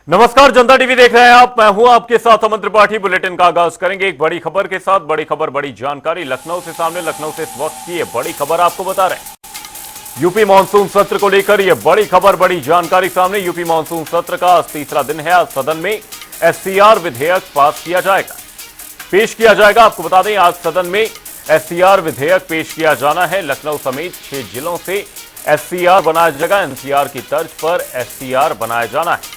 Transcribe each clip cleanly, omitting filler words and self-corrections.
नमस्कार, जनता टीवी देख रहे हैं आप। मैं हूं आपके साथ अमन त्रिपाठी। बुलेटिन का आगाज करेंगे एक बड़ी खबर के साथ। बड़ी खबर, बड़ी जानकारी लखनऊ से सामने। लखनऊ से इस वक्त की ये बड़ी खबर आपको बता रहे हैं। यूपी मानसून सत्र को लेकर ये बड़ी खबर, बड़ी जानकारी सामने। यूपी मानसून सत्र का आज तीसरा दिन है। आज सदन में एससीआर विधेयक पास किया जाएगा, पेश किया जाएगा। आपको बता दें, आज सदन में एससीआर विधेयक पेश किया जाना है। लखनऊ समेत 6 जिलों से एससीआर बनाया जाएगा। एनसीआर की तर्ज पर एससीआर बनाया जाना है।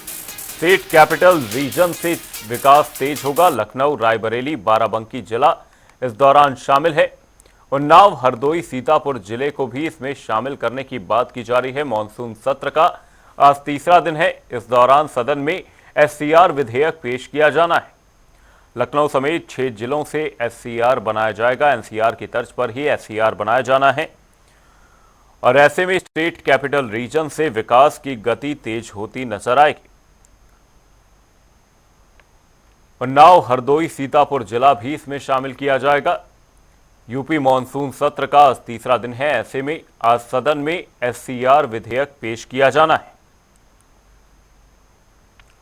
स्टेट कैपिटल रीजन से विकास तेज होगा। लखनऊ, रायबरेली, बाराबंकी जिला इस दौरान शामिल है। उन्नाव, हरदोई, सीतापुर जिले को भी इसमें शामिल करने की बात की जा रही है। मानसून सत्र का आज तीसरा दिन है। इस दौरान सदन में एससीआर विधेयक पेश किया जाना है। लखनऊ समेत 6 जिलों से एससीआर बनाया जाएगा। एनसीआर की तर्ज पर ही एससीआर बनाया जाना है और ऐसे में स्टेट कैपिटल रीजन से विकास की गति तेज होती नजर आएगी। उन्नाव, हरदोई, सीतापुर जिला भी इसमें शामिल किया जाएगा। यूपी मानसून सत्र का आज तीसरा दिन है। ऐसे में आज सदन में एससीआर विधेयक पेश किया जाना है।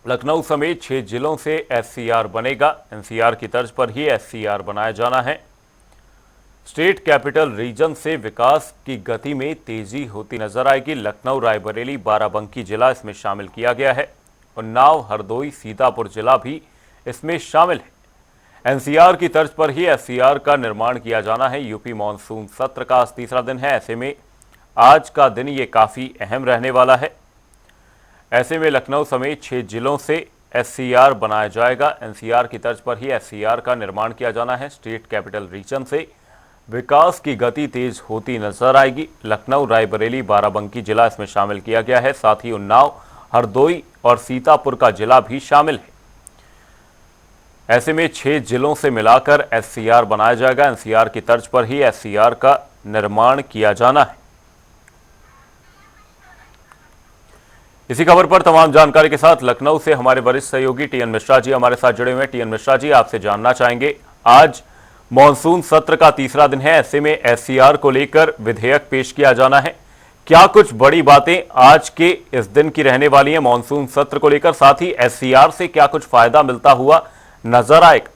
लखनऊ समेत 6 जिलों से एससीआर बनेगा। एनसीआर की तर्ज पर ही एससीआर बनाया जाना है। स्टेट कैपिटल रीजन से विकास की गति में तेजी होती नजर आएगी। लखनऊ, रायबरेली, बाराबंकी जिला इसमें शामिल किया गया है। उन्नाव, हरदोई, सीतापुर जिला भी इसमें शामिल है। एनसीआर की तर्ज पर ही एससीआर का निर्माण किया जाना है। यूपी मानसून सत्र का आज तीसरा दिन है। ऐसे में आज का दिन ये काफी अहम रहने वाला है। ऐसे में लखनऊ समेत 6 जिलों से एससीआर बनाया जाएगा। एनसीआर की तर्ज पर ही एससीआर का निर्माण किया जाना है। स्टेट कैपिटल रीजन से विकास की गति तेज होती नजर आएगी। लखनऊ, रायबरेली, बाराबंकी जिला इसमें शामिल किया गया है। साथ ही उन्नाव, हरदोई और सीतापुर का जिला भी शामिल है। ऐसे में 6 जिलों से मिलाकर एससीआर बनाया जाएगा। एनसीआर की तर्ज पर ही एससीआर का निर्माण किया जाना है। इसी खबर पर तमाम जानकारी के साथ लखनऊ से हमारे वरिष्ठ सहयोगी टीएन मिश्रा जी हमारे साथ जुड़े हुए हैं। टीएन मिश्रा जी, आपसे जानना चाहेंगे, आज मानसून सत्र का तीसरा दिन है। ऐसे में एससीआर को लेकर विधेयक पेश किया जाना है। क्या कुछ बड़ी बातें आज के इस दिन की रहने वाली हैं मानसून सत्र को लेकर? साथ ही एससीआर से क्या कुछ फायदा मिलता हुआ नजर आएगा?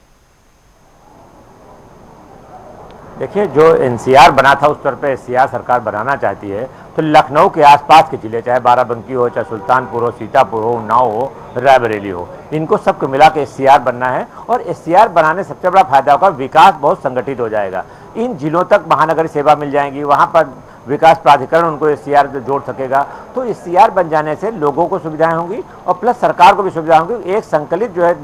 देखिए, जो एनसीआर बना था उस पर पे एससीआर सरकार बनाना चाहती है, तो लखनऊ के आसपास के जिले, चाहे बाराबंकी हो, चाहे सुल्तानपुर हो, सीतापुर हो, उन्नाव हो, रायबरेली हो, इनको सबको मिला के एससीआर बनना है। और एससीआर बनाने से सबसे बड़ा फायदा होगा, विकास बहुत संगठित हो जाएगा। इन जिलों तक महानगरीय सेवा मिल जाएंगी, वहाँ पर विकास प्राधिकरण उनको एससीआर जोड़ सकेगा। तो एससीआर बन जाने से लोगों को सुविधाएं होंगी और प्लस सरकार को भी सुविधा होंगी। एक संकलित जो है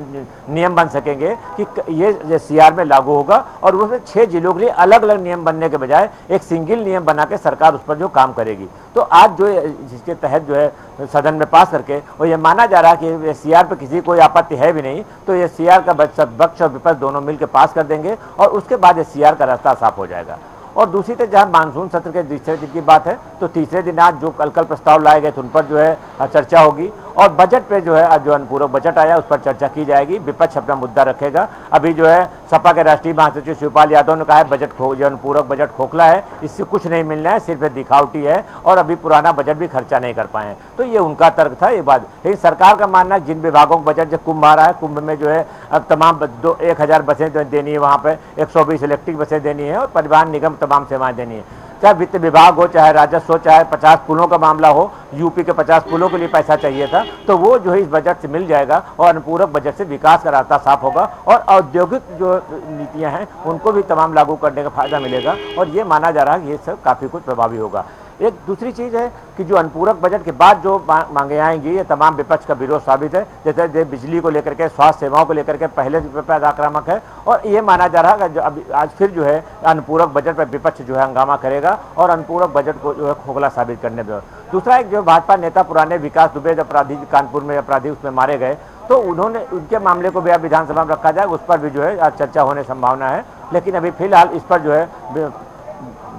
नियम बन सकेंगे कि ये एससीआर में लागू होगा और उसमें 6 जिलों के लिए अलग अलग नियम बनने के बजाय एक सिंगल नियम बना के सरकार उस पर जो काम करेगी। तो आज जो जिसके तहत जो है सदन में पास करके, और ये माना जा रहा है कि एससीआर पर किसी कोई आपत्ति है भी नहीं, तो एससीआर का पक्ष और विपक्ष दोनों मिलकर पास कर देंगे और उसके बाद एससीआर का रास्ता साफ हो जाएगा। और दूसरी तरफ जहां मानसून सत्र के तीसरे दिन की बात है, तो तीसरे दिन आज जो कल प्रस्ताव लाए गए थे उन पर जो है चर्चा होगी और बजट पे जो है जो अनुपूरक बजट आया उस पर चर्चा की जाएगी। विपक्ष अपना मुद्दा रखेगा। अभी जो है सपा के राष्ट्रीय महासचिव शिवपाल यादव ने कहा है बजट जो अनुपूरक बजट खोखला है, इससे कुछ नहीं मिलना है, सिर्फ दिखावटी है और अभी पुराना बजट भी खर्चा नहीं कर पाए। तो ये उनका तर्क था ये बात। लेकिन सरकार का मानना है जिन विभागों का बजट, जो कुंभ आ रहा है, कुंभ में जो है अब तमाम 1000 बसें देनी है, वहाँ पर 120 इलेक्ट्रिक बसें देनी है और परिवहन निगम तमाम सेवाएं देनी है। चाहे वित्त विभाग हो, चाहे राजस्व हो, चाहे 50 पुलों का मामला हो, यूपी के 50 पुलों के लिए पैसा चाहिए था, तो वो जो है इस बजट से मिल जाएगा और अनुपूरक बजट से विकास का रास्ता साफ होगा और औद्योगिक जो नीतियां हैं उनको भी तमाम लागू करने का फायदा मिलेगा। और ये माना जा रहा है कि ये सब काफ़ी कुछ प्रभावी होगा। एक दूसरी चीज़ है कि जो अनुपूरक बजट के बाद जो मांगे आएंगी, ये तमाम विपक्ष का विरोध साबित है। जैसे बिजली को लेकर के, स्वास्थ्य सेवाओं को लेकर के पहले विपक्ष आक्रामक है और ये माना जा रहा है कि अभी आज फिर जो है अनुपूरक बजट पर विपक्ष जो है हंगामा करेगा और अनुपूरक बजट को जो है खोखला साबित करने में। दूसरा, एक जो भाजपा नेता पुराने विकास दुबे अपराधी, कानपुर में अपराधी उसमें मारे गए, तो उन्होंने उनके मामले को भी अब विधानसभा में रखा जाए, उस पर भी जो है आज चर्चा होने संभावना है। लेकिन अभी फिलहाल इस पर जो है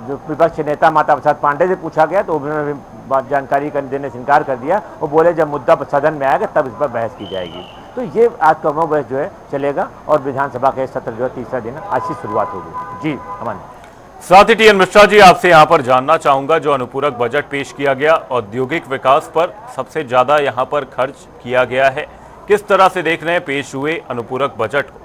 जो विपक्ष नेता माता प्रसाद पांडे से पूछा गया तो उन्होंने भी जानकारी देने से इनकार कर दिया। वो बोले जब मुद्दा सदन में आएगा तब इस पर बहस की जाएगी। तो ये आज का बहस जो है चलेगा और विधानसभा के सत्र जो है तीसरा दिन आज से शुरुआत होगी। जी अमन। साथ ही टीएन मिश्रा जी, आपसे यहां पर जानना चाहूंगा, जो अनुपूरक बजट पेश किया गया, औद्योगिक विकास पर सबसे ज्यादा यहां पर खर्च किया गया है, किस तरह से देख रहे हैं पेश हुए अनुपूरक बजट को?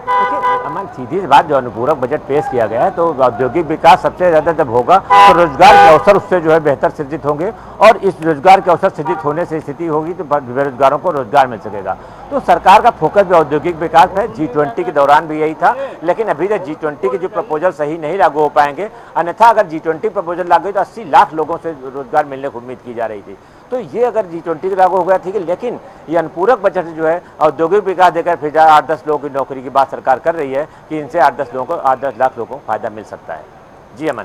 देखिए अमन, सीधी सी बात, जो अनुपूरक बजट पेश किया गया है तो औद्योगिक विकास सबसे ज़्यादा जब होगा तो रोजगार के अवसर उससे जो है बेहतर सृजित होंगे, और इस रोजगार के अवसर सृजित होने से स्थिति होगी तो बेरोजगारों को रोजगार मिल सकेगा। तो सरकार का फोकस भी औद्योगिक विकास है। G20 के दौरान भी यही था, लेकिन अभी तक G20 के जो प्रपोजल सही नहीं लागू हो पाएंगे। अन्यथा अगर G20 प्रपोजल लागू हुई तो 80 लाख लोगों से रोजगार मिलने की उम्मीद की जा रही थी। तो ये अगर G20 लागू हो गया ठीक है, लेकिन ये अनुपूरक बजट जो है औद्योगिक विकास देकर फिर 8-10 लोगों की नौकरी की बात सरकार कर रही है कि इनसे 8-10 लाख लोगों को फायदा मिल सकता है। जी अमन।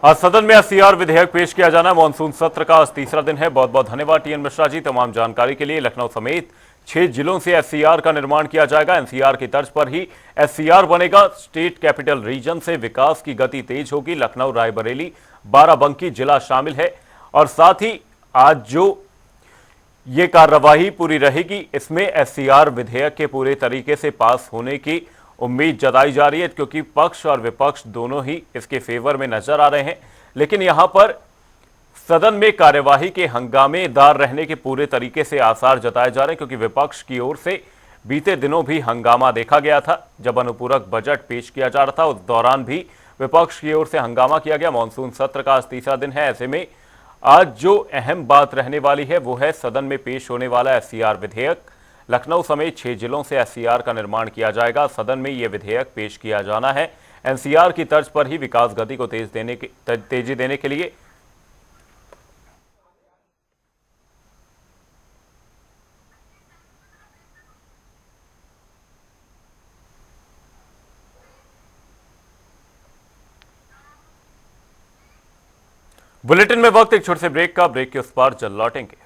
आज सदन में एससीआर विधेयक पेश किया जाना। मानसून सत्र का आज तीसरा दिन है। बहुत बहुत धन्यवाद टीएन मिश्रा जी तमाम जानकारी के लिए। लखनऊ समेत 6 जिलों से एससीआर का निर्माण किया जाएगा। एनसीआर की तर्ज पर ही एससीआर बनेगा। स्टेट कैपिटल रीजन से विकास की गति तेज होगी। लखनऊ, रायबरेली, बाराबंकी जिला शामिल है, और साथ ही आज जो ये कार्यवाही पूरी रहेगी इसमें एससीआर विधेयक के पूरे तरीके से पास होने की उम्मीद जताई जा रही है, क्योंकि पक्ष और विपक्ष दोनों ही इसके फेवर में नजर आ रहे हैं। लेकिन यहां पर सदन में कार्यवाही के हंगामेदार रहने के पूरे तरीके से आसार जताए जा रहे हैं, क्योंकि विपक्ष की ओर से बीते दिनों भी हंगामा देखा गया था। जब अनुपूरक बजट पेश किया जा रहा था उस दौरान भी विपक्ष की ओर से हंगामा किया गया। मानसून सत्र का आज तीसरा दिन है। ऐसे में आज जो अहम बात रहने वाली है वो है सदन में पेश होने वाला एससीआर विधेयक। लखनऊ समेत 6 जिलों से एससीआर का निर्माण किया जाएगा। सदन में यह विधेयक पेश किया जाना है। एनसीआर की तर्ज पर ही विकास गति को तेजी देने के लिए बुलेटिन में वक्त एक छोटे से ब्रेक का। ब्रेक के उस पार जल्द लौटेंगे।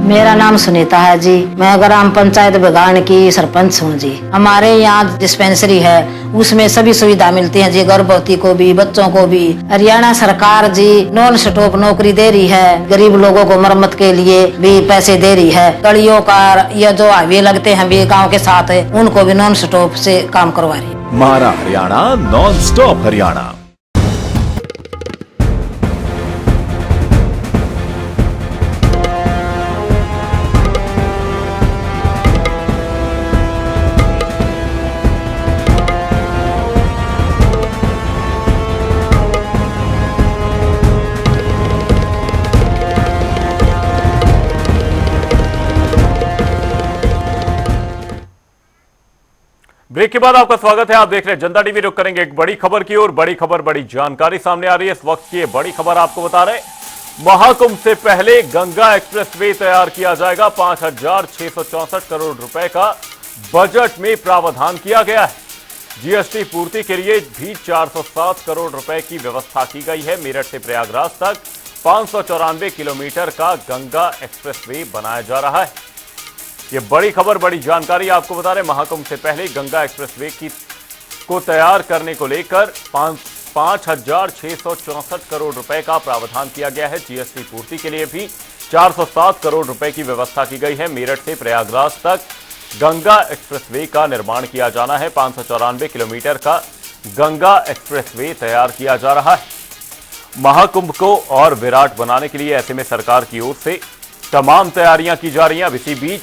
मेरा नाम सुनीता है जी। मैं ग्राम पंचायत बगान की सरपंच हूँ जी। हमारे यहाँ डिस्पेंसरी है, उसमें सभी सुविधा मिलती है जी, गर्भवती को भी, बच्चों को भी। हरियाणा सरकार जी नॉन स्टॉप नौकरी दे रही है। गरीब लोगों को मरम्मत के लिए भी पैसे दे रही है। गलियों का या जो हाईवे लगते हैं भी गाँव के साथ है, उनको भी नॉन स्टॉप से काम करवा रही है। हमारा Haryana, non stop Haryana. Break के बाद आपका स्वागत है। आप देख रहे हैं जनता टीवी। रुक करेंगे एक बड़ी खबर की ओर। बड़ी खबर, बड़ी जानकारी सामने आ रही है इस वक्त की। बड़ी खबर आपको बता रहे, महाकुंभ से पहले गंगा एक्सप्रेसवे तैयार किया जाएगा। 5,664 करोड़ रुपए का बजट में प्रावधान किया गया है। जीएसटी पूर्ति के लिए भी 407 करोड़ रुपए की व्यवस्था की गई है। मेरठ से प्रयागराज तक 594 किलोमीटर का गंगा एक्सप्रेसवे बनाया जा रहा है। ये बड़ी खबर, बड़ी जानकारी आपको बता रहे, महाकुंभ से पहले गंगा एक्सप्रेसवे को तैयार करने को लेकर 5,664 करोड़ रुपए का प्रावधान किया गया है। जीएसटी पूर्ति के लिए भी 407 करोड़ रुपए की व्यवस्था की गई है। मेरठ से प्रयागराज तक गंगा एक्सप्रेसवे का निर्माण किया जाना है। 594 किलोमीटर का गंगा एक्सप्रेसवे तैयार किया जा रहा है। महाकुंभ को और विराट बनाने के लिए ऐसे में सरकार की ओर से तमाम तैयारियां की जा रही हैं। इसी बीच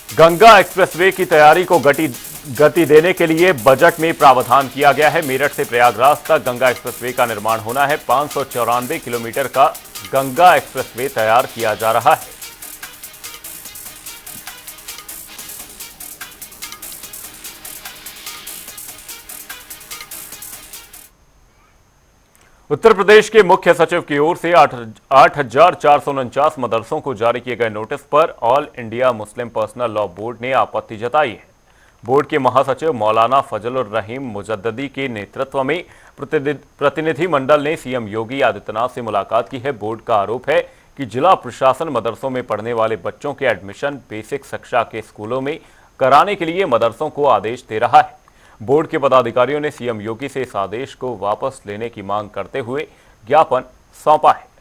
गंगा एक्सप्रेसवे की तैयारी को गति देने के लिए बजट में प्रावधान किया गया है। मेरठ से प्रयागराज तक गंगा एक्सप्रेसवे का निर्माण होना है। 594 किलोमीटर का गंगा एक्सप्रेसवे तैयार किया जा रहा है। उत्तर प्रदेश के मुख्य सचिव की ओर से 8,449 मदरसों को जारी किए गए नोटिस पर all India Muslim personal law board ने आपत्ति जताई है। बोर्ड के महासचिव मौलाना फजलुर रहीम मुजद्ददी के नेतृत्व में प्रतिनिधिमंडल ने सीएम योगी आदित्यनाथ से मुलाकात की है। बोर्ड का आरोप है कि जिला प्रशासन मदरसों में पढ़ने वाले बच्चों के एडमिशन बेसिक शिक्षा के स्कूलों में कराने के लिए मदरसों को आदेश दे रहा है। बोर्ड के पदाधिकारियों ने सीएम योगी से इस आदेश को वापस लेने की मांग करते हुए ज्ञापन सौंपा है।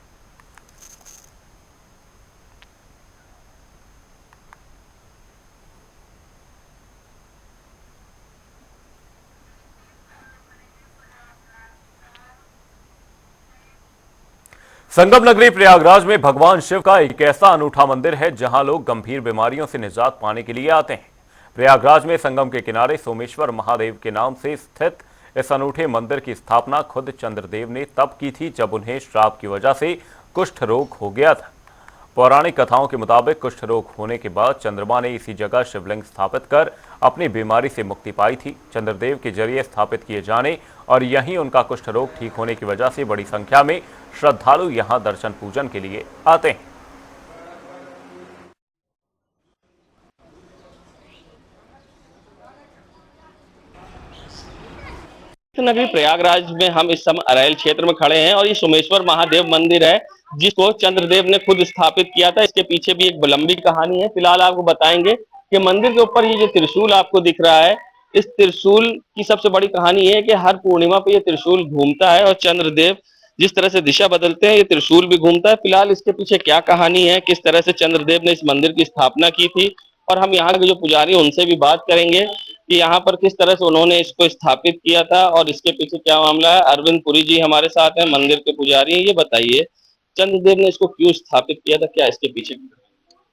संगम नगरी प्रयागराज में भगवान शिव का एक ऐसा अनूठा मंदिर है जहां लोग गंभीर बीमारियों से निजात पाने के लिए आते हैं। प्रयागराज में संगम के किनारे सोमेश्वर महादेव के नाम से स्थित इस अनूठे मंदिर की स्थापना खुद चंद्रदेव ने तब की थी जब उन्हें श्राप की वजह से कुष्ठ रोग हो गया था। पौराणिक कथाओं के मुताबिक कुष्ठ रोग होने के बाद चंद्रमा ने इसी जगह शिवलिंग स्थापित कर अपनी बीमारी से मुक्ति पाई थी। चंद्रदेव के जरिए स्थापित किए जाने और यहीं उनका कुष्ठ रोग ठीक होने की वजह से बड़ी संख्या में श्रद्धालु यहां दर्शन पूजन के लिए आते हैं। नगरी प्रयागराज में हम इस समय अरैल क्षेत्र में खड़े हैं और ये सोमेश्वर महादेव मंदिर है जिसको चंद्रदेव ने खुद स्थापित किया था। इसके पीछे भी एक लंबी कहानी है। फिलहाल आपको बताएंगे कि मंदिर के ऊपर ये जो त्रिशूल आपको दिख रहा है, इस त्रिशूल की सबसे बड़ी कहानी है कि हर पूर्णिमा पे ये त्रिशूल घूमता है और चंद्रदेव जिस तरह से दिशा बदलते हैं ये त्रिशूल भी घूमता है। फिलहाल इसके पीछे क्या कहानी है, किस तरह से चंद्रदेव ने इस मंदिर की स्थापना की थी और हम यहाँ के जो पुजारी उनसे भी बात करेंगे कि यहाँ पर किस तरह से उन्होंने इसको स्थापित किया था और इसके पीछे क्या मामला है। अरविंद पुरी जी हमारे साथ हैं, मंदिर के पुजारी हैं। ये बताइए चंद्रदेव ने इसको क्यों स्थापित किया था, क्या इसके पीछे?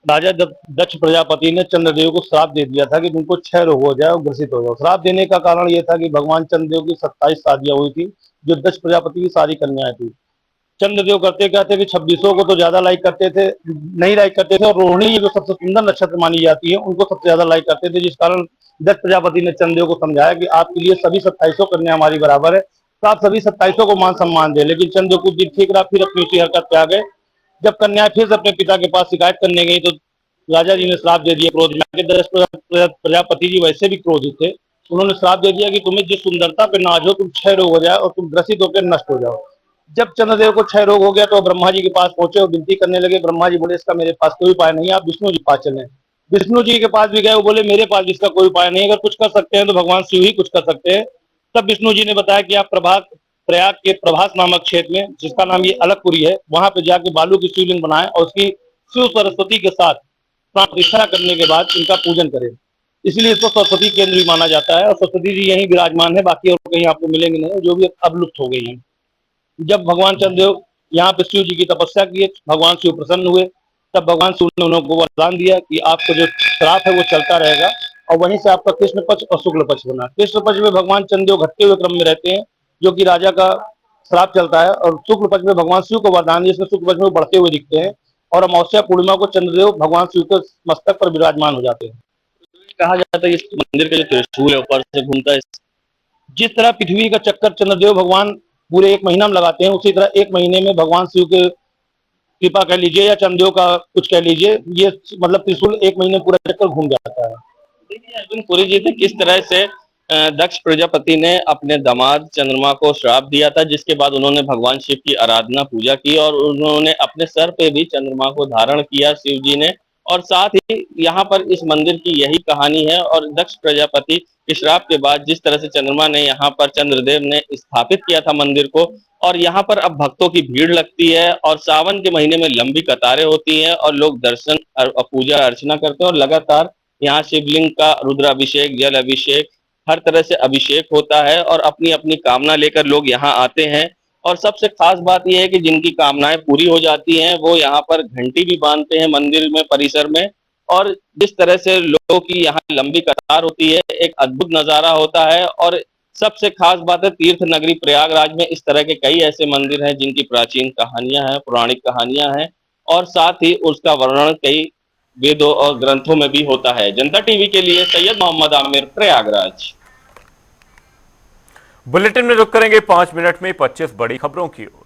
राजा दक्ष प्रजापति ने चंद्रदेव को श्राप दे दिया था कि तुमको 6 रोग हो जाए और ग्रसित हो जाओ। श्राप देने का कारण ये था कि भगवान चंद्रदेव की 27 शादियां हुई थी जो दक्ष प्रजापति की सारी कन्याएं थी। चंद्रदेव करते क्या थे कि 26 को तो ज्यादा लाइक करते थे, नहीं लाइक करते थे, और रोहिणी जो सबसे सुंदर नक्षत्र मानी जाती है उनको सबसे ज्यादा लाइक करते थे, जिस कारण दक्ष प्रजापति ने चंद्रदेव को समझाया कि आपके लिए सभी 27 कन्या हमारी बराबर है, तो आप सभी 27 को मान सम्मान दे। लेकिन चंद्रदेव कुछ दिन ठीक रहा, फिर अपनी उसी हरकत पे आ गए। जब कन्याएं फिर से अपने पिता के पास शिकायत करने गई तो राजा जी ने श्राप दे दिया क्रोध में। दक्ष प्रजापति जी वैसे भी क्रोधित थे, उन्होंने श्राप दे दिया कि तुम्हें जिस सुंदरता पे नाज हो तुम 6 रोग हो जाए और तुम ग्रसित होकर नष्ट हो जाओ। जब चंद्रदेव को 6 रोग हो गया तो ब्रह्मा जी के पास पहुंचे और विनती करने लगे। ब्रह्मा जी बोले इसका मेरे पास कोई उपाय नहीं है, आप विष्णु जी के पास चलें। विष्णु जी के पास भी गए, वो बोले मेरे पास इसका कोई उपाय नहीं है, अगर कुछ कर सकते हैं तो भगवान शिव ही कुछ कर सकते हैं। तब विष्णु जी ने बताया कि आप प्रयाग के प्रभास नामक क्षेत्र में, जिसका नाम ये अलगपुरी है, वहां पे जाके बालू की शिवलिंग बनाए और उसकी शिव सरस्वती के साथ प्राण प्रतिष्ठा करने के बाद इनका पूजन करें। इसलिए इसको सरस्वती केंद्र भी माना जाता है और सरस्वती जी यहीं विराजमान है, बाकी और कहीं आपको मिलेंगे नहीं, जो भी अब लुप्त हो गई है। जब भगवान चंद्रदेव यहाँ पे शिव जी की तपस्या किए, भगवान शिव प्रसन्न हुए, तब भगवान शिव ने उनको वरदान दिया कि आपको जो श्राप है वो चलता रहेगा और वहीं से आपका कृष्ण पक्ष और शुक्ल पक्ष बना। कृष्ण पक्ष में भगवान चंद्रदेव घटते हुए क्रम में रहते हैं जो कि राजा का श्राप चलता है, और शुक्ल पक्ष में भगवान शिव को वरदान जिसमें शुक्ल पक्ष में बढ़ते हुए दिखते हैं और अमावस्या पूर्णिमा को चंद्रदेव भगवान शिव के मस्तक पर विराजमान हो जाते हैं। कहा जाता है इस मंदिर का जो त्रिशूल है ऊपर से घूमता है, जिस तरह पृथ्वी का चक्कर चंद्रदेव भगवान पूरे 1 महीना में लगाते हैं, उसी तरह 1 महीने में भगवान शिव के कृपा कह लीजिए या चंद्रदेव का कुछ कह लीजिए, ये मतलब त्रिशूल 1 महीने पूरा चक्कर घूम जाता है। देखिए अर्जुन पुरी जी थे, किस तरह से दक्ष प्रजापति ने अपने दामाद चंद्रमा को श्राप दिया था, जिसके बाद उन्होंने भगवान शिव की आराधना पूजा की और उन्होंने अपने सर पे भी चंद्रमा को धारण किया शिव जी ने। और साथ ही यहाँ पर इस मंदिर की यही कहानी है और दक्ष प्रजापति के श्राप के बाद जिस तरह से चंद्रमा ने यहाँ पर चंद्रदेव ने स्थापित किया था मंदिर को, और यहाँ पर अब भक्तों की भीड़ लगती है और सावन के महीने में लंबी कतारें होती हैं और लोग दर्शन और पूजा अर्चना करते हैं और लगातार यहाँ शिवलिंग का रुद्राभिषेक, जल अभिषेक, हर तरह से अभिषेक होता है और अपनी अपनी कामना लेकर लोग यहाँ आते हैं। और सबसे खास बात यह है कि जिनकी कामनाएं पूरी हो जाती हैं वो यहाँ पर घंटी भी बांधते हैं मंदिर में, परिसर में, और जिस तरह से लोगों की यहाँ लंबी कतार होती है, एक अद्भुत नजारा होता है। और सबसे खास बात है तीर्थ नगरी प्रयागराज में इस तरह के कई ऐसे मंदिर हैं जिनकी प्राचीन कहानियां हैं, पौराणिक कहानियां हैं, और साथ ही उसका वर्णन कई वेदों और ग्रंथों में भी होता है। जनता टीवी के लिए सैयद मोहम्मद आमिर, प्रयागराज। बुलेटिन में रुक करेंगे 5 मिनट में 25 बड़ी खबरों की ओर।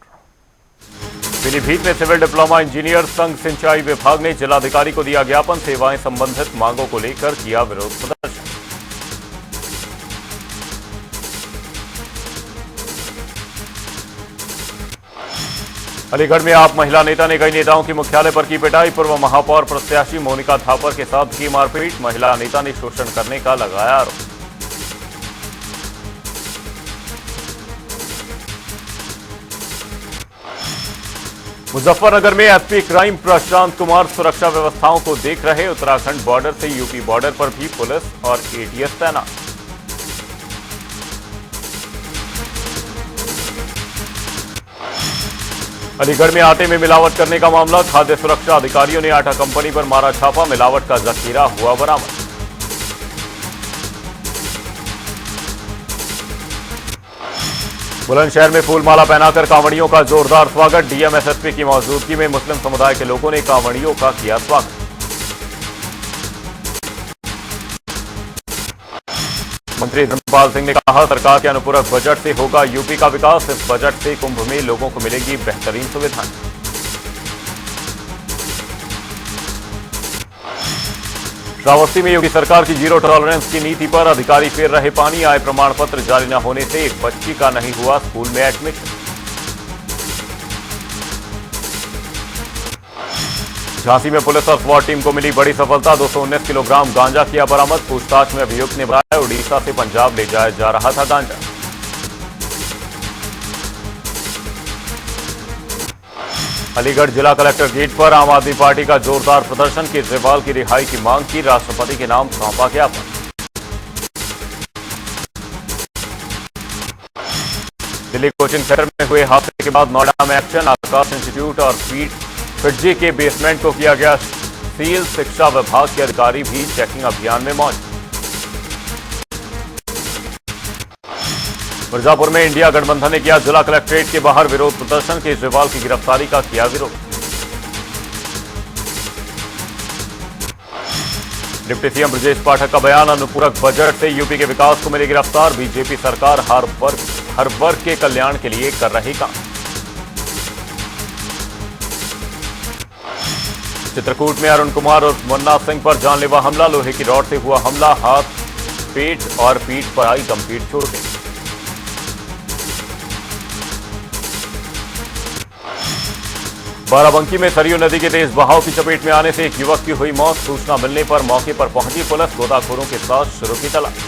पीलीभीत में सिविल डिप्लोमा इंजीनियर संघ सिंचाई विभाग ने जिलाधिकारी को दिया ज्ञापन, सेवाएं संबंधित मांगों को लेकर किया विरोध प्रदर्शन। अलीगढ़ में आप महिला नेता ने कई नेताओं की मुख्यालय पर की पिटाई, पूर्व महापौर प्रत्याशी मोनिका थापर के साथ की मारपीट, महिला नेता ने शोषण करने का लगाया आरोप। मुजफ्फरनगर में एसपी क्राइम प्रशांत कुमार सुरक्षा व्यवस्थाओं को देख रहे। उत्तराखंड बॉर्डर से यूपी बॉर्डर पर भी पुलिस और एटीएस तैनात। अलीगढ़ में आटे में मिलावट करने का मामला। खाद्य सुरक्षा अधिकारियों ने आटा कंपनी पर मारा छापा। मिलावट का जखीरा हुआ बरामद। बुलंदशहर में फूलमाला पहनाकर कांवड़ियों का जोरदार स्वागत। डीएम एसएसपी की मौजूदगी में मुस्लिम समुदाय के लोगों ने कांवड़ियों का किया स्वागत। मंत्री धर्मपाल सिंह ने कहा, सरकार के अनुपूरक बजट से होगा यूपी का विकास। इस बजट से कुंभ में लोगों को मिलेगी बेहतरीन सुविधाएं। श्रावस्ती में योगी सरकार की जीरो टॉलरेंस की नीति पर अधिकारी फेर रहे पानी। आय प्रमाण पत्र जारी न होने से एक बच्ची का नहीं हुआ स्कूल में एडमिशन। झांसी में पुलिस और स्वाट टीम को मिली बड़ी सफलता। 219 किलोग्राम गांजा किया बरामद। पूछताछ में अभियुक्त ने बताया, उड़ीसा से पंजाब ले जाया जा रहा था गांजा। अलीगढ़ जिला कलेक्टर गेट पर आम आदमी पार्टी का जोरदार प्रदर्शन। केजरीवाल की रिहाई की मांग की। राष्ट्रपति के नाम सौंपा ज्ञापन। दिल्ली कोचिंग सेंटर में हुए हादसे के बाद नोएडा में एक्शन। आकाश इंस्टीट्यूट और फिटजी के बेसमेंट को किया गया सील। शिक्षा विभाग के अधिकारी भी चेकिंग अभियान में मौजूद। मिर्जापुर में इंडिया गठबंधन ने किया जिला कलेक्ट्रेट के बाहर विरोध प्रदर्शन। केजरीवाल की गिरफ्तारी का किया विरोध। डिप्टी सीएम ब्रजेश पाठक का बयान, अनुपूरक बजट से यूपी के विकास को मिलेगी रफ्तार। बीजेपी सरकार हर वर्ग के कल्याण के लिए कर रही काम। चित्रकूट में अरुण कुमार और मुन्ना सिंह पर जानलेवा हमला। लोहे की रॉड से हुआ हमला। हाथ, पेट और पीठ पर आई गंभीर चोटें। बाराबंकी में सरयू नदी के तेज बहाव की चपेट में आने से एक युवक की हुई मौत। सूचना मिलने पर मौके पर पहुंची पुलिस। गोताखोरों के साथ शुरू की तलाश।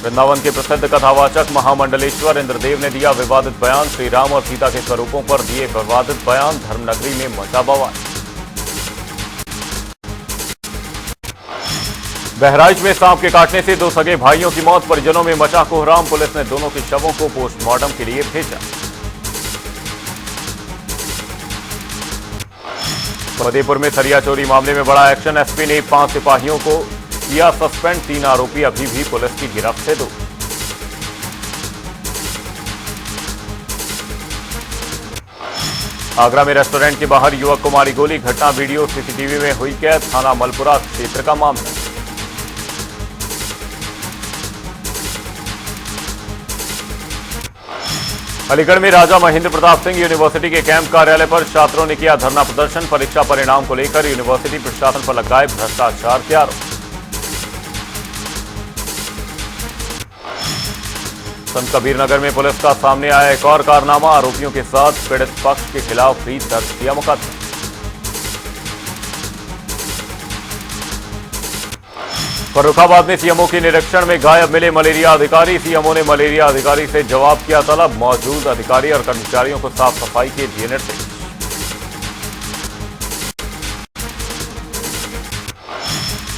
वृंदावन के प्रसिद्ध कथावाचक महामंडलेश्वर इंद्रदेव ने दिया विवादित बयान। श्री राम और सीता के स्वरूपों पर दिए विवादित बयान। धर्मनगरी में मचा बवाल। बहराइच में सांप के काटने से 2 सगे भाइयों की मौत। परिजनों में मचा कोहराम। पुलिस ने दोनों के शवों को पोस्टमार्टम के लिए भेजा। फतेहपुर में सरिया चोरी मामले में बड़ा एक्शन। एसपी ने 5 सिपाहियों को किया सस्पेंड। 3 आरोपी अभी भी पुलिस की गिरफ्त से दूर। आगरा में रेस्टोरेंट के बाहर युवक को मारी गोली। घटना वीडियो सीसीटीवी में हुई कैद। थाना मलपुरा क्षेत्र का मामला। अलीगढ़ में राजा महेंद्र प्रताप सिंह यूनिवर्सिटी के कैंप कार्यालय पर छात्रों ने किया धरना प्रदर्शन। परीक्षा परिणाम को लेकर यूनिवर्सिटी प्रशासन पर लगाए भ्रष्टाचार के आरोप। संत कबीर नगर में पुलिस का सामने आया एक और कारनामा। आरोपियों के साथ पीड़ित पक्ष के खिलाफ भी दर्ज किया मुकदमा। फर्रुखाबाद में सीएमओ के निरीक्षण में गायब मिले मलेरिया अधिकारी। सीएमओ ने मलेरिया अधिकारी से जवाब किया तलब। मौजूद अधिकारी और कर्मचारियों को साफ सफाई के दिए निर्देश।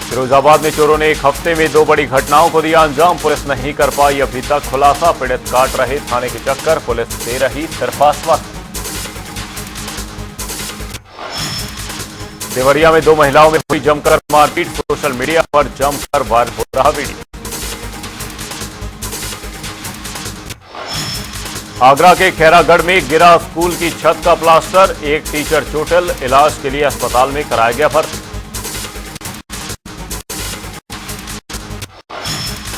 फिरोजाबाद में चोरों ने एक हफ्ते में 2 बड़ी घटनाओं को दिया अंजाम। पुलिस नहीं कर पाई अभी तक खुलासा। पीड़ित काट रहे थाने के चक्कर। पुलिस दे रही सिर्फ आश्वासन। देवरिया में 2 महिलाओं में हुई जमकर मारपीट। सोशल मीडिया पर जमकर वायरल हो रहा वीडियो। आगरा के खैरागढ़ में गिरा स्कूल की छत का प्लास्टर। एक टीचर चोटिल। इलाज के लिए अस्पताल में कराया गया भर्ती।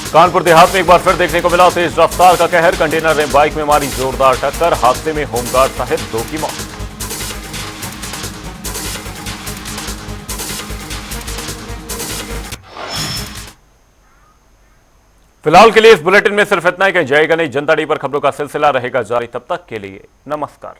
कानपुर देहात में एक बार फिर देखने को मिला तेज रफ्तार का कहर। कंटेनर ने बाइक में मारी जोरदार टक्कर। हादसे में होमगार्ड सहित 2 की मौत। फिलहाल के लिए इस बुलेटिन में सिर्फ इतना ही। कहीं जाएगा नहीं। जनता डी पर खबरों का सिलसिला रहेगा जारी। तब तक के लिए नमस्कार।